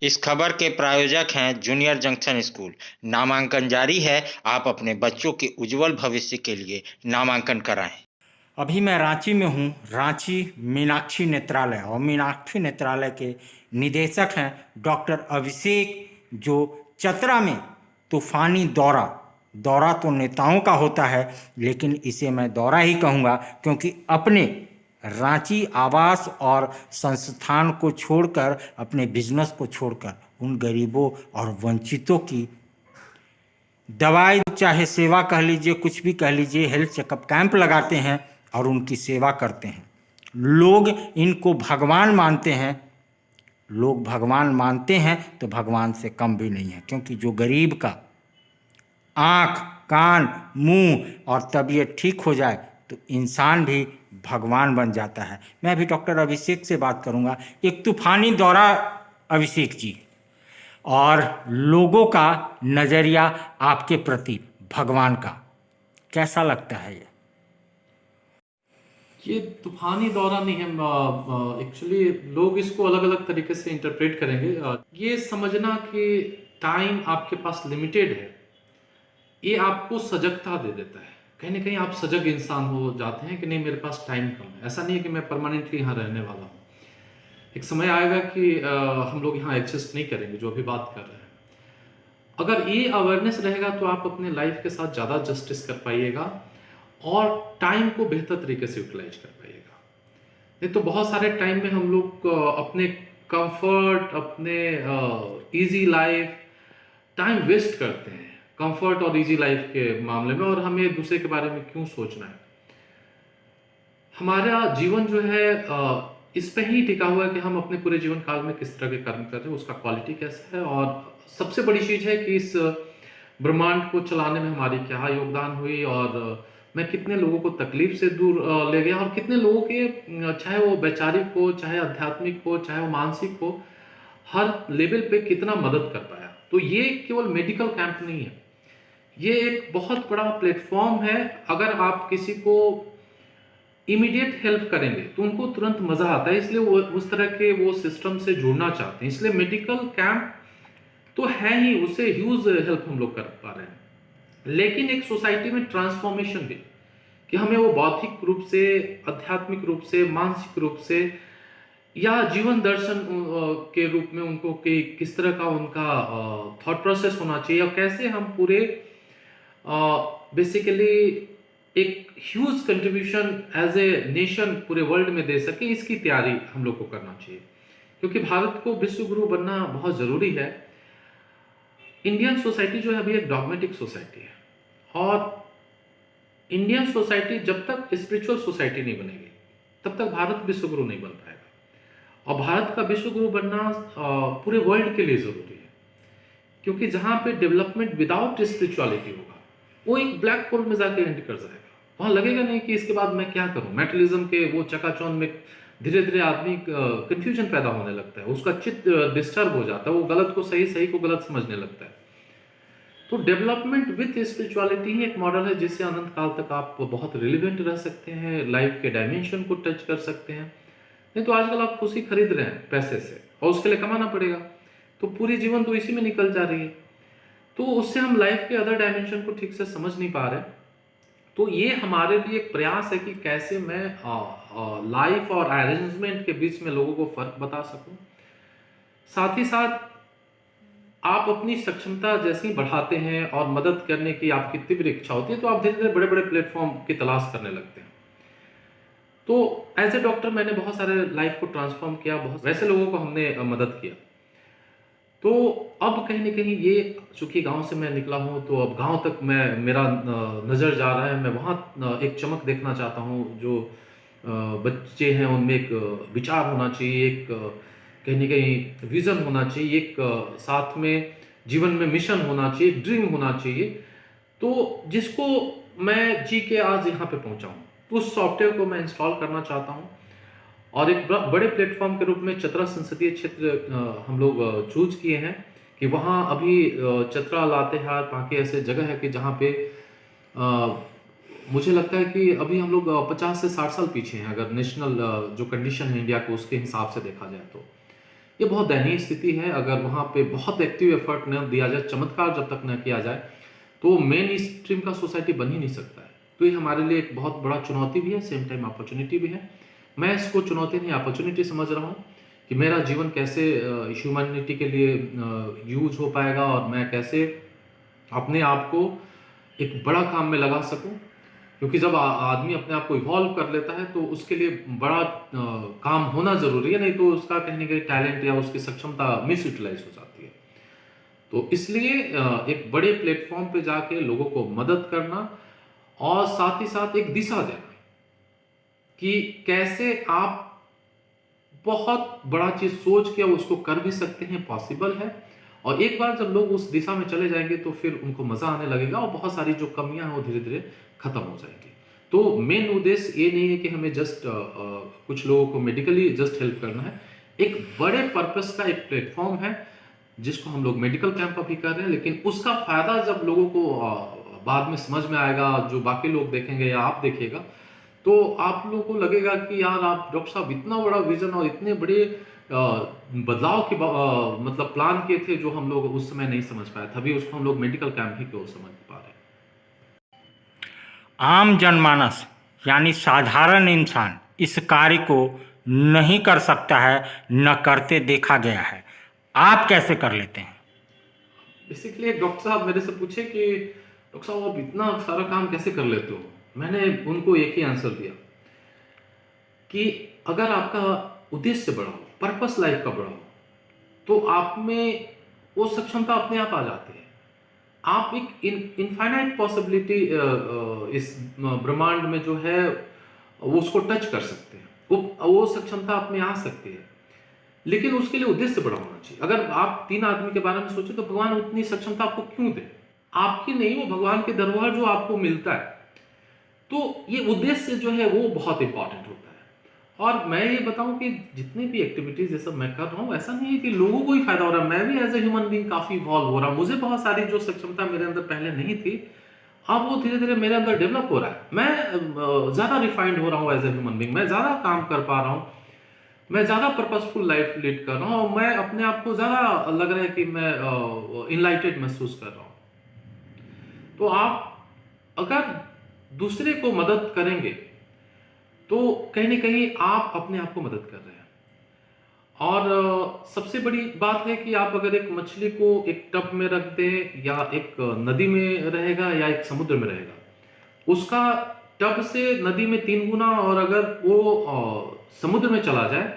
इस खबर के प्रायोजक हैं जूनियर जंक्शन स्कूल। नामांकन जारी है, आप अपने बच्चों के उज्जवल भविष्य के लिए नामांकन कराएं। अभी मैं रांची में हूँ, रांची मीनाक्षी नेत्रालय, और मीनाक्षी नेत्रालय के निदेशक हैं डॉक्टर अभिषेक, जो चतरा में तूफानी दौरा तो नेताओं का होता है, लेकिन इसे मैं दौरा ही कहूँगा, क्योंकि अपने रांची आवास और संस्थान को छोड़कर, अपने बिजनेस को छोड़कर, उन गरीबों और वंचितों की दवाई, चाहे सेवा कह लीजिए, कुछ भी कह लीजिए, हेल्थ चेकअप कैंप लगाते हैं और उनकी सेवा करते हैं। लोग इनको भगवान मानते हैं। लोग भगवान मानते हैं तो भगवान से कम भी नहीं है, क्योंकि जो गरीब का आँख, कान, मुंह और तबीयत ठीक हो जाए तो इंसान भी भगवान बन जाता है। मैं अभी डॉक्टर अभिषेक से बात करूंगा। एक तूफानी दौरा अभिषेक जी, और लोगों का नज़रिया आपके प्रति भगवान का कैसा लगता है? ये तूफानी दौरा नहीं है। एक्चुअली लोग इसको अलग अलग तरीके से इंटरप्रेट करेंगे। ये समझना कि टाइम आपके पास लिमिटेड है, ये आपको सजगता दे देता है। कहीं ना कहीं आप सजग इंसान हो जाते हैं कि नहीं, मेरे पास टाइम कम है। ऐसा नहीं है कि मैं परमानेंटली यहाँ रहने वाला हूँ। एक समय आएगा कि हम लोग यहाँ एग्जिस्ट नहीं करेंगे, जो अभी बात कर रहे हैं। अगर ये अवेयरनेस रहेगा तो आप अपने लाइफ के साथ ज़्यादा जस्टिस कर पाइएगा और टाइम को बेहतर तरीके से यूटिलाइज कर पाइएगा। नहीं तो बहुत सारे टाइम में हम लोग अपने कंफर्ट, अपने इजी लाइफ, टाइम वेस्ट करते हैं कंफर्ट और इजी लाइफ के मामले में, और हमें दूसरे के बारे में क्यों सोचना है। हमारा जीवन जो है इस पे ही टिका हुआ है कि हम अपने पूरे जीवन काल में किस तरह के कर्म कर रहे हैं, उसका क्वालिटी कैसा है, और सबसे बड़ी चीज है कि इस ब्रह्मांड को चलाने में हमारी क्या योगदान हुई, और मैं कितने लोगों को तकलीफ से दूर ले गया, और कितने लोगों के, चाहे वो वैचारिक हो, चाहे आध्यात्मिक हो, चाहे वो मानसिक हो, हर लेवल पे कितना मदद कर पाया। तो ये केवल मेडिकल कैंप नहीं है, ये एक बहुत बड़ा प्लेटफॉर्म है। अगर आप किसी को इमीडिएट हेल्प करेंगे तो उनको तुरंत मजा आता है, इसलिए वो उस तरह के वो सिस्टम से जुड़ना चाहते हैं। इसलिए मेडिकल कैंप तो है ही, उससे ह्यूज हेल्प हम लोग कर पा रहे हैं। लेकिन एक सोसाइटी में ट्रांसफॉर्मेशन भी, कि हमें वो बौद्धिक रूप से, आध्यात्मिक रूप से, मानसिक रूप से, या जीवन दर्शन के रूप में उनको कि किस तरह का उनका थॉट प्रोसेस होना चाहिए, और कैसे हम पूरे बेसिकली एक huge contribution as a nation पूरे वर्ल्ड में दे सके, इसकी तैयारी हम लोग को करना चाहिए। क्योंकि भारत को विश्व गुरु बनना बहुत जरूरी है। इंडियन सोसाइटी जो है अभी एक डॉगमेटिक सोसाइटी है, और इंडियन सोसाइटी जब तक स्पिरिचुअल सोसाइटी नहीं बनेगी तब तक भारत विश्व गुरु नहीं बन पाएगा। और भारत का विश्व गुरु बनना पूरे वर्ल्ड के लिए जरूरी है, क्योंकि जहां पे डेवलपमेंट विदाउट स्पिरिचुअलिटी होगा, वो एक ब्लैक होल में जाके एंड कर जाएगा। वहां लगेगा नहीं कि इसके बाद मैं क्या करूं। मेटलिज्म के वो चकाचौंध में धीरे धीरे आदमी कंफ्यूजन पैदा होने लगता है, उसका चित्त डिस्टर्ब हो जाता है, वो गलत को सही, सही को गलत समझने लगता है। तो डेवलपमेंट विथ स्पिरिचुअलिटी ही एक मॉडल है जिससे अनंत काल तक आप बहुत रिलेवेंट रह सकते हैं, लाइफ के डायमेंशन को टच कर सकते हैं। नहीं तो आजकल आप खुशी खरीद रहे हैं पैसे से, और उसके लिए कमाना पड़ेगा, तो पूरी जीवन तो इसी में निकल जा रही है। तो उससे हम लाइफ के अदर डायमेंशन को ठीक से समझ नहीं पा रहे। तो ये हमारे लिए एक प्रयास है कि कैसे मैं लाइफ और अरेंजमेंट के बीच में लोगों को फर्क बता सकूं। साथ ही साथ आप अपनी सक्षमता जैसी बढ़ाते हैं और मदद करने की आपकी तीव्र इच्छा होती है, तो आप धीरे धीरे बड़े बड़े प्लेटफॉर्म की तलाश करने लगते हैं। तो एज ए डॉक्टर मैंने बहुत सारे लाइफ को ट्रांसफॉर्म किया, बहुत वैसे लोगों को हमने मदद किया। तो अब कहीं ना कहीं ये, चूंकि गांव से मैं निकला हूं, तो अब गांव तक मेरा नज़र जा रहा है। मैं वहाँ एक चमक देखना चाहता हूँ। जो बच्चे हैं उनमें एक विचार होना चाहिए, एक कहीं ना कहीं विजन होना चाहिए, एक साथ में जीवन में मिशन होना चाहिए, ड्रीम होना चाहिए। तो जिसको मैं जी के आज यहाँ पे पहुँचा हूँ, तो उस सॉफ्टवेयर को मैं इंस्टॉल करना चाहता हूँ, और एक बड़े प्लेटफॉर्म के रूप में चतरा संसदीय क्षेत्र हम लोग चूज किए हैं कि वहाँ अभी चतरा, लातेहार, पांके ऐसे जगह है कि जहाँ पे मुझे लगता है कि अभी हम लोग 50 से 60 साल पीछे हैं, अगर नेशनल जो कंडीशन है इंडिया को उसके हिसाब से देखा जाए तो। ये बहुत दयनीय स्थिति है। अगर वहाँ पे बहुत एक्टिव एफर्ट न दिया जाए, चमत्कार जब तक न किया जाए, तो मेन स्ट्रीम का सोसाइटी बन ही नहीं सकता है। तो ये हमारे लिए एक बहुत बड़ा चुनौती भी है, सेम टाइम अपॉर्चुनिटी भी है। मैं इसको चुनौती नहीं अपॉर्चुनिटी समझ रहा हूँ कि मेरा जीवन कैसे ह्यूमैनिटी के लिए यूज हो पाएगा और मैं कैसे अपने आप को एक बड़ा काम में लगा सकूं। क्योंकि जब आदमी अपने आप को इवॉल्व कर लेता है तो उसके लिए बड़ा काम होना जरूरी है, नहीं तो उसका कहीं ना कहीं टैलेंट या उसकी सक्षमता मिस यूटिलाइज हो जाती है। तो इसलिए एक बड़े प्लेटफॉर्म पे जाके लोगों को मदद करना और साथ ही साथ एक दिशा देना कि कैसे आप बहुत बड़ा चीज सोच के उसको कर भी सकते हैं, पॉसिबल है। और एक बार जब लोग उस दिशा में चले जाएंगे तो फिर उनको मजा आने लगेगा और बहुत सारी जो कमियां हैं वो धीरे धीरे खत्म हो जाएंगी। तो मेन उद्देश्य ये नहीं है कि हमें जस्ट कुछ लोगों को मेडिकली जस्ट हेल्प करना है। एक बड़े पर्पस का एक प्लेटफॉर्म है जिसको हम लोग मेडिकल कैंप अभी कर रहे हैं, लेकिन उसका फायदा जब लोगों को बाद में समझ में आएगा, जो बाकी लोग देखेंगे या आप देखिएगा, तो आप लोगों को लगेगा कि यार आप डॉक्टर साहब इतना बड़ा विजन और इतने बड़े बदलाव के मतलब प्लान किए थे जो हम लोग उस समय नहीं समझ पाए, तभी उसको हम लोग मेडिकल कैंप ही केवल समझ पा रहे हैं। आम जनमानस यानी साधारण इंसान इस कार्य को नहीं कर सकता है, न करते देखा गया है। आप कैसे कर लेते हैं? बेसिकली एक डॉक्टर साहब मेरे से पूछे कि डॉक्टर साहब आप इतना सारा काम कैसे कर लेते हो। मैंने उनको एक ही आंसर दिया कि अगर आपका उद्देश्य बड़ा हो, पर्पस लाइफ का बड़ा हो, तो आप में वो सक्षमता अपने आप आ जाती है। आप एक इनफाइनाइट पॉसिबिलिटी इस ब्रह्मांड में जो है वो उसको टच कर सकते हैं, वो सक्षमता आप में आ सकती है। लेकिन उसके लिए उद्देश्य बड़ा होना चाहिए। अगर आप 3 आदमी के बारे में सोचे तो भगवान उतनी सक्षमता आपको क्यों दे? आपकी नहीं, वो भगवान के दरबार जो आपको मिलता है। तो ये उद्देश्य जो है वो बहुत इंपॉर्टेंट होता है। और मैं ये बताऊं कि जितने भी एक्टिविटीज ये सब मैं कर रहा हूँ, ऐसा नहीं है कि लोगों को ही फायदा हो रहा है, मैं भी एज ए ह्यूमन बीइंग काफी इवॉल्व हो रहा हूँ। मुझे बहुत सारी जो सक्षमता मेरे अंदर पहले नहीं थी, अब वो धीरे धीरे मेरे अंदर डेवलप हो रहा है। मैं ज्यादा रिफाइंड हो रहा हूँ एज ए ह्यूमन बीइंग, मैं ज्यादा काम कर पा रहा हूँ, मैं ज्यादा पर्पसफुल लाइफ लीड कर रहा हूँ और मैं अपने आप को ज्यादा लग रहा है कि मैं इनलाइटेड महसूस कर रहा हूँ। तो आप अगर दूसरे को मदद करेंगे तो कहीं ना कहीं आप अपने आप को मदद कर रहे हैं। और सबसे बड़ी बात है कि आप अगर एक मछली को एक टब में रख दें या एक नदी में रहेगा या एक समुद्र में रहेगा, उसका टब से नदी में 3 गुना, और अगर वो समुद्र में चला जाए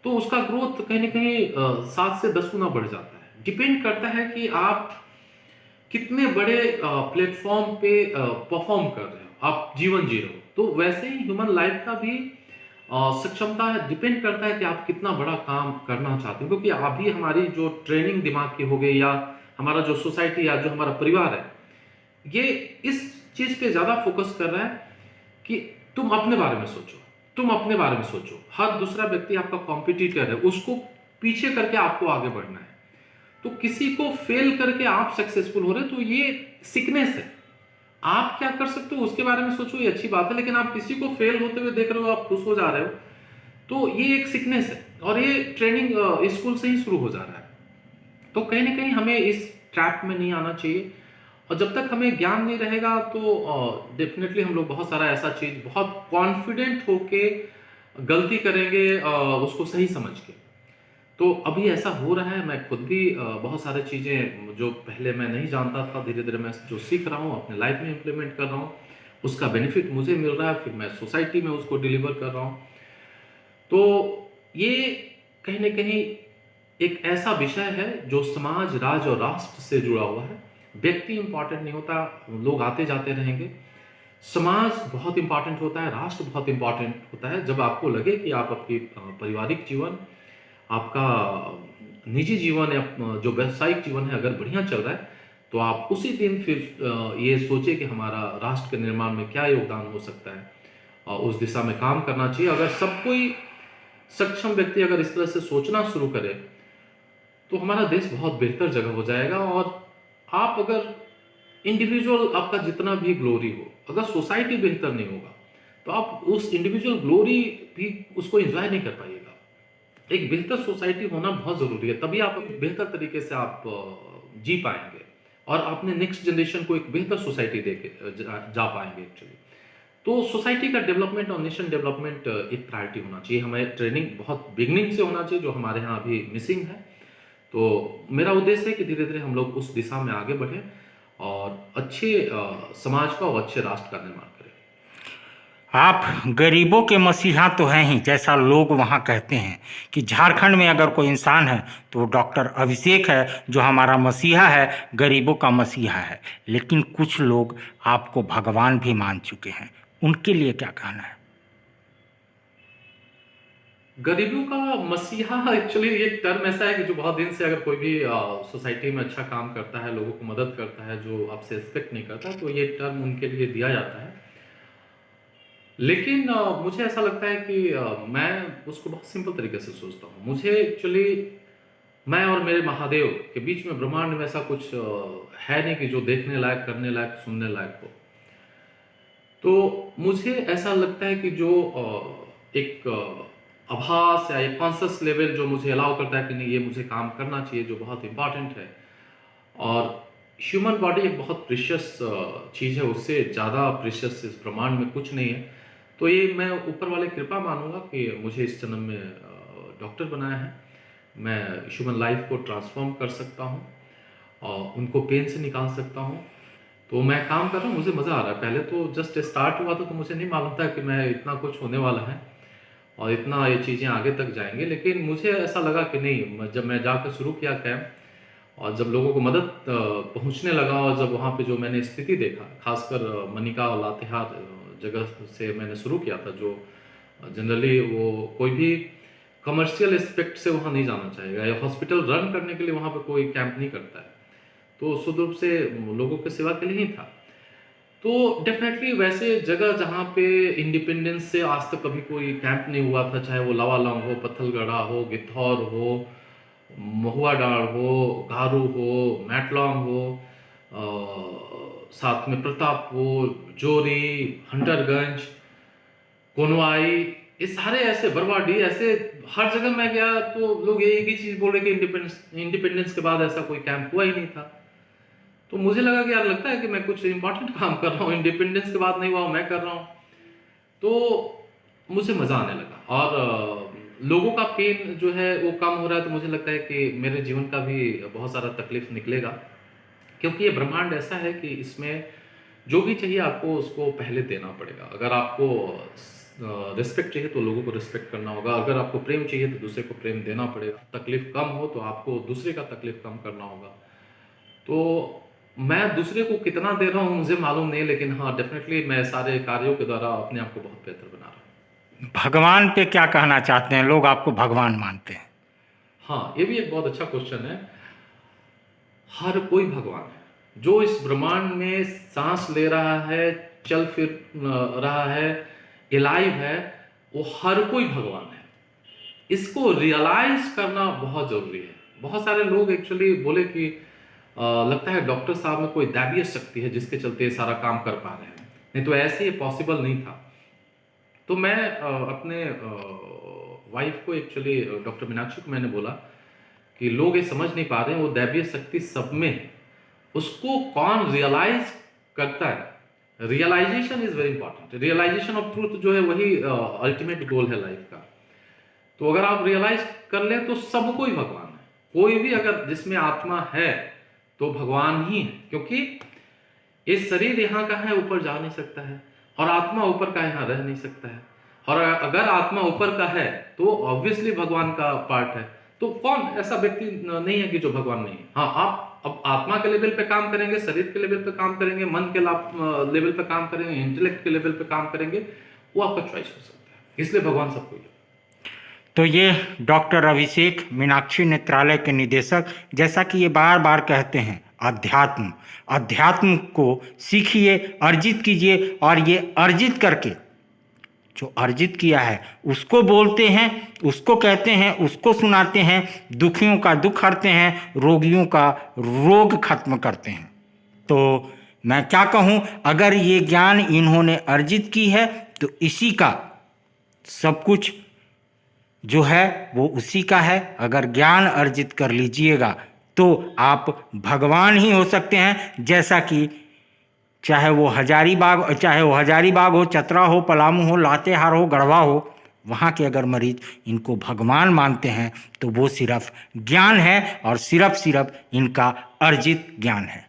तो उसका ग्रोथ कहीं ना कहीं 7 से 10 गुना बढ़ जाता है। डिपेंड करता है कि आप कितने बड़े प्लेटफॉर्म पे परफॉर्म कर रहे हो, आप जीवन जी रहे हो। तो वैसे ही ह्यूमन लाइफ का भी सक्षमता है, डिपेंड करता है कि आप कितना बड़ा काम करना चाहते हो। क्योंकि अभी हमारी जो ट्रेनिंग दिमाग की हो गई, या हमारा जो सोसाइटी या जो हमारा परिवार है, ये इस चीज पे ज्यादा फोकस कर रहा है कि तुम अपने बारे में सोचो, तुम अपने बारे में सोचो। हर दूसरा व्यक्ति आपका कॉम्पिटिटर है, उसको पीछे करके आपको आगे बढ़ना है। तो किसी को फेल करके आप सक्सेसफुल हो रहे हो तो ये सिकनेस है। आप क्या कर सकते हो उसके बारे में सोचो, ये अच्छी बात है। लेकिन आप किसी को फेल होते हुए देख रहे हो, आप खुश हो जा रहे हो, तो ये एक सिकनेस है और ये ट्रेनिंग स्कूल से ही शुरू हो जा रहा है। तो कहीं ना कहीं हमें इस ट्रैप में नहीं आना चाहिए। और जब तक हमें ज्ञान नहीं रहेगा तो डेफिनेटली हम लोग बहुत सारा ऐसा चीज बहुत कॉन्फिडेंट होके गलती करेंगे उसको सही समझ के। तो अभी ऐसा हो रहा है। मैं खुद भी बहुत सारी चीज़ें जो पहले मैं नहीं जानता था, धीरे धीरे मैं जो सीख रहा हूँ अपने लाइफ में इम्प्लीमेंट कर रहा हूँ, उसका बेनिफिट मुझे मिल रहा है, फिर मैं सोसाइटी में उसको डिलीवर कर रहा हूँ। तो ये कहीं ना कहीं एक ऐसा विषय है जो समाज, राज्य और राष्ट्र से जुड़ा हुआ है। व्यक्ति इंपॉर्टेंट नहीं होता, लोग आते जाते रहेंगे। समाज बहुत इंपॉर्टेंट होता है, राष्ट्र बहुत इंपॉर्टेंट होता है। जब आपको लगे कि आप आपकी पारिवारिक जीवन, आपका निजी जीवन या जो व्यावसायिक जीवन है अगर बढ़िया चल रहा है, तो आप उसी दिन फिर ये सोचे कि हमारा राष्ट्र के निर्माण में क्या योगदान हो सकता है और उस दिशा में काम करना चाहिए। अगर सब कोई सक्षम व्यक्ति अगर इस तरह से सोचना शुरू करे तो हमारा देश बहुत बेहतर जगह हो जाएगा। और आप अगर इंडिविजुअल, आपका जितना भी ग्लोरी हो, अगर सोसाइटी बेहतर नहीं होगा तो आप उस इंडिविजुअल ग्लोरी भी उसको एंजॉय नहीं कर पाइएगा। एक बेहतर सोसाइटी होना बहुत ज़रूरी है, तभी आप एक बेहतर तरीके से आप जी पाएँगे और अपने नेक्स्ट जनरेशन को एक बेहतर सोसाइटी दे के जा पाएँगे एक्चुअली। तो सोसाइटी का डेवलपमेंट और नेशन डेवलपमेंट एक प्रायोरिटी होना चाहिए। हमें ट्रेनिंग बहुत बिगिनिंग से होना चाहिए, जो हमारे यहाँ अभी मिसिंग है। तो मेरा उद्देश्य है कि धीरे-धीरे हम लोग उस दिशा में आगे बढ़ें और अच्छे समाज का और अच्छे राष्ट्र का निर्माण करें। आप गरीबों के मसीहा तो हैं ही, जैसा लोग वहाँ कहते हैं कि झारखंड में अगर कोई इंसान है तो वो डॉक्टर अभिषेक है, जो हमारा मसीहा है, गरीबों का मसीहा है। लेकिन कुछ लोग आपको भगवान भी मान चुके हैं, उनके लिए क्या कहना है? गरीबों का मसीहा एक्चुअली ये टर्म ऐसा है कि जो बहुत दिन से अगर कोई भी सोसाइटी में अच्छा काम करता है, लोगों को मदद करता है, जो आपसे एक्सपेक्ट नहीं करता, तो ये टर्म उनके लिए दिया जाता है। लेकिन मुझे ऐसा लगता है कि मैं उसको बहुत सिंपल तरीके से सोचता हूँ। मुझे एक्चुअली मैं और मेरे महादेव के बीच में ब्रह्मांड में ऐसा कुछ है नहीं कि जो देखने लायक, करने लायक, सुनने लायक हो। तो मुझे ऐसा लगता है कि जो एक आभास या एक कॉन्शियस लेवल जो मुझे अलाउ करता है कि नहीं, ये मुझे काम करना चाहिए, जो बहुत इम्पोर्टेंट है। और ह्यूमन बॉडी एक बहुत प्रीशियस चीज़ है, उससे ज़्यादा प्रीशियस इस ब्रह्मांड में कुछ नहीं है। तो ये मैं ऊपर वाले कृपा मानूंगा कि मुझे इस जन्म में डॉक्टर बनाया है। मैं ह्यूमन लाइफ को ट्रांसफॉर्म कर सकता हूँ और उनको पेन से निकाल सकता हूँ। तो मैं काम कर रहा हूँ, मुझे मज़ा आ रहा है। पहले तो जस्ट स्टार्ट हुआ था तो मुझे नहीं मालूम था कि मैं इतना कुछ होने वाला है और इतना ये चीज़ें आगे तक जाएंगे। लेकिन मुझे ऐसा लगा कि नहीं, जब मैं जाकर शुरू किया कैंप और जब लोगों को मदद पहुंचने लगा और जब वहाँ पे जो मैंने स्थिति देखा, खासकर मनिका और लातेहार जगह से मैंने शुरू किया था, जो जनरली वो कोई भी कमर्शियल एस्पेक्ट से वहाँ नहीं जाना चाहेगा या हॉस्पिटल रन करने के लिए वहाँ पे कोई कैंप नहीं करता है, तो शुद्ध रूप से लोगों की सेवा के लिए ही था। तो डेफिनेटली वैसे जगह जहाँ पे इंडिपेंडेंस से आज तक कभी कोई कैंप नहीं हुआ था, चाहे वो लावालौंग हो, पत्थलगढ़ा हो, गिद्धौर हो, महुआ डाँड़ हो, घारू हो, मैटलॉन्ग हो, साथ में प्रतापपुर, जोरी, हंटरगंज, कोनवाई, ये सारे ऐसे बरवाडी, ऐसे हर जगह मैं गया तो लोग ये एक ही चीज़ बोल रहे कि इंडिपेंडेंस के बाद ऐसा कोई कैंप हुआ ही नहीं था। तो मुझे लगा कि यार लगता है कि मैं कुछ इंपॉर्टेंट काम कर रहा हूँ, इंडिपेंडेंस के बाद नहीं हुआ मैं कर रहा हूँ। तो मुझे मज़ा आने लगा और लोगों का पेन जो है वो कम हो रहा है, तो मुझे लगता है कि मेरे जीवन का भी बहुत सारा तकलीफ निकलेगा, क्योंकि ये ब्रह्मांड ऐसा है कि इसमें जो भी चाहिए आपको उसको पहले देना पड़ेगा। अगर आपको रिस्पेक्ट चाहिए तो लोगों को रिस्पेक्ट करना होगा, अगर आपको प्रेम चाहिए तो दूसरे को प्रेम देना पड़ेगा, तकलीफ कम हो तो आपको दूसरे का तकलीफ कम करना होगा। तो मैं दूसरे को कितना दे रहा हूँ मुझे मालूम नहीं, लेकिन हाँ डेफिनेटली मैं सारे कार्यों के द्वारा अपने आप को बहुत बेहतर बना रहा हूँ। भगवान पे क्या कहना चाहते हैं? लोग आपको भगवान मानते हैं। हाँ, ये भी एक बहुत अच्छा क्वेश्चन है। हर कोई भगवान है। जो इस ब्रह्मांड में सांस ले रहा है, चल फिर रहा है, एलाइव है, वो हर कोई भगवान है। इसको रियलाइज करना बहुत जरूरी है। बहुत सारे लोग एक्चुअली बोले कि लगता है डॉक्टर साहब में कोई दैवीय शक्ति है जिसके चलते ये सारा काम कर पा रहे हैं, नहीं तो ऐसे ये पॉसिबल नहीं था। तो मैं अपने वाइफ को एक्चुअली डॉक्टर मीनाक्षी को मैंने बोला कि लोग ये समझ नहीं पा रहे हैं वो दैवीय शक्ति सब में है, उसको कौन रियलाइज करता है। Realization is very important. Realization of truth जो है वही अल्टीमेट गोल है लाइफ का। तो अगर आप रियलाइज कर ले तो सबको ही भगवान है। कोई भी अगर जिसमें आत्मा है तो भगवान ही है, क्योंकि ये शरीर यहाँ का है, ऊपर जा नहीं सकता है, और आत्मा ऊपर का यहाँ रह नहीं सकता है। और अगर आत्मा ऊपर का है तो ऑब्वियसली भगवान का पार्ट है। तो कौन ऐसा व्यक्ति नहीं है कि जो भगवान नहीं है। हाँ, आप अब आत्मा के लेवल पे काम करेंगे, शरीर के लेवल पे काम करेंगे, मन के लेवल पे काम करेंगे, इंटेलेक्ट के लेवल पे काम करेंगे, वो आपका चॉइस हो सकता है। इसलिए भगवान सबको ही है। तो ये डॉक्टर अभिषेक मीनाक्षी नेत्रालय के निदेशक, जैसा कि ये बार बार कहते हैं, अध्यात्म अध्यात्म को सीखिए, अर्जित कीजिए, और ये अर्जित करके जो अर्जित किया है उसको बोलते हैं, उसको कहते हैं, उसको सुनाते हैं, दुखियों का दुख हरते हैं, रोगियों का रोग खत्म करते हैं। तो मैं क्या कहूँ, अगर ये ज्ञान इन्होंने अर्जित की है तो इसी का सब कुछ जो है वो उसी का है। अगर ज्ञान अर्जित कर लीजिएगा तो आप भगवान ही हो सकते हैं। जैसा कि चाहे वो हजारीबाग हो, चतरा हो, पलामू हो, लातेहार हो, गढ़वा हो, वहाँ के अगर मरीज इनको भगवान मानते हैं तो वो सिर्फ ज्ञान है और सिर्फ इनका अर्जित ज्ञान है।